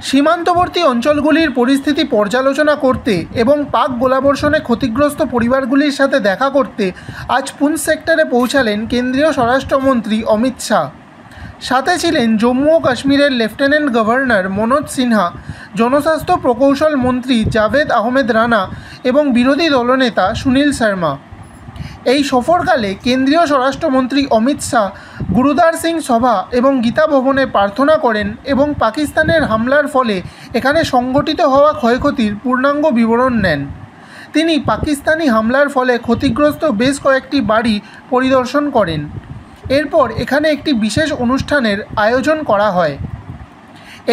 সীমান্তবর্তী অঞ্চলগুলির পরিস্থিতি পর্যালোচনা করতে এবং পাক গোলাবর্ষণে ক্ষতিগ্রস্ত পরিবারগুলির সাথে দেখা করতে আজ পুঞ্চ সেক্টরে পৌঁছালেন কেন্দ্রীয় স্বরাষ্ট্রমন্ত্রী অমিত শাহ। সাথে ছিলেন জম্মু ও কাশ্মীরের লেফটেন্যান্ট গভর্নর মনোজ সিনহা, জনস্বাস্থ্য প্রকৌশল মন্ত্রী জাভেদ আহমেদ রানা এবং বিরোধী দলনেতা সুনীল শর্মা। এই সফরকালে কেন্দ্রীয় স্বরাষ্ট্রমন্ত্রী অমিত শাহ গুরুদ্বার সিং সভা এবং গীতা ভবনে প্রার্থনা করেন এবং পাকিস্তানের হামলার ফলে এখানে সংঘটিত হওয়া ক্ষয়ক্ষতির পূর্ণাঙ্গ বিবরণ নেন। তিনি পাকিস্তানি হামলার ফলে ক্ষতিগ্রস্ত বেশ কয়েকটি বাড়ি পরিদর্শন করেন। এরপর এখানে একটি বিশেষ অনুষ্ঠানের আয়োজন করা হয়।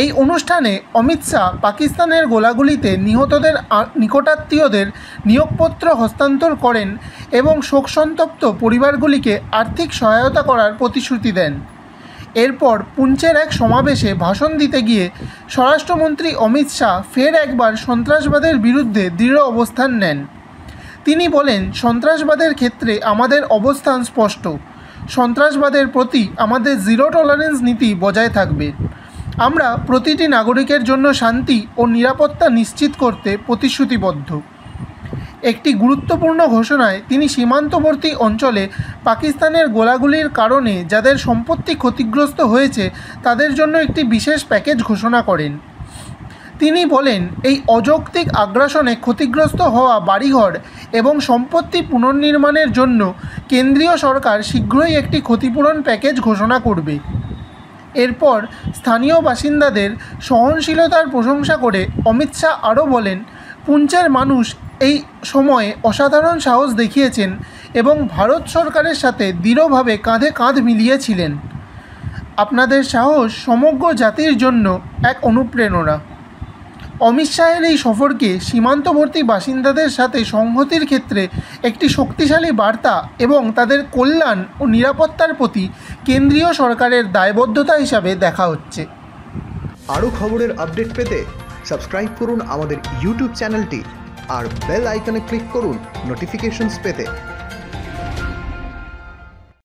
এই অনুষ্ঠানে অমিত শাহ পাকিস্তানের গোলাগুলিতে নিহতদের নিকটাত্মীয়দের নিয়োগপত্র হস্তান্তর করেন এবং শোকসন্তপ্ত পরিবারগুলিকে আর্থিক সহায়তা করার প্রতিশ্রুতি দেন। এরপর পুঞ্চের এক সমাবেশে ভাষণ দিতে গিয়ে স্বরাষ্ট্রমন্ত্রী অমিত শাহ ফের একবার সন্ত্রাসবাদের বিরুদ্ধে দৃঢ় অবস্থান নেন। তিনি বলেন, সন্ত্রাসবাদের ক্ষেত্রে আমাদের অবস্থান স্পষ্ট। সন্ত্রাসবাদের প্রতি আমাদের জিরো টলারেন্স নীতি বজায় থাকবে। আমরা প্রতিটি নাগরিকের জন্য শান্তি ও নিরাপত্তা নিশ্চিত করতে প্রতিশ্রুতিবদ্ধ। একটি গুরুত্বপূর্ণ ঘোষণায় তিনি সীমান্তবর্তী অঞ্চলে পাকিস্তানের গোলাগুলির কারণে যাদের সম্পত্তি ক্ষতিগ্রস্ত হয়েছে তাদের জন্য একটি বিশেষ প্যাকেজ ঘোষণা করেন। তিনি বলেন, এই অযৌক্তিক আগ্রাসনে ক্ষতিগ্রস্ত হওয়া বাড়িঘর এবং সম্পত্তি পুনর্নির্মাণের জন্য কেন্দ্রীয় সরকার শীঘ্রই একটি ক্ষতিপূরণ প্যাকেজ ঘোষণা করবে। এরপর স্থানীয় বাসিন্দাদের সহনশীলতার প্রশংসা করে অমিত শাহ আরও বলেন, পুঞ্চের মানুষ এই সময়ে অসাধারণ সাহস দেখিয়েছেন এবং ভারত সরকারের সাথে দৃঢ়ভাবে কাঁধে কাঁধ মিলিয়েছিলেন। আপনাদের সাহস সমগ্র জাতির জন্য এক অনুপ্রেরণা। অমিত শাহের এই সফরকে সীমান্তবর্তী বাসিন্দাদের সাথে সংহতির ক্ষেত্রে একটি শক্তিশালী বার্তা এবং তাদের কল্যাণ ও নিরাপত্তার প্রতি কেন্দ্রীয় সরকারের দায়বদ্ধতা হিসাবে দেখা হচ্ছে। আরও খবরের আপডেট পেতে সাবস্ক্রাইব করুন আমাদের ইউটিউব চ্যানেলটি আর বেল আইকনে ক্লিক করুন নোটিফিকেশনস পেতে।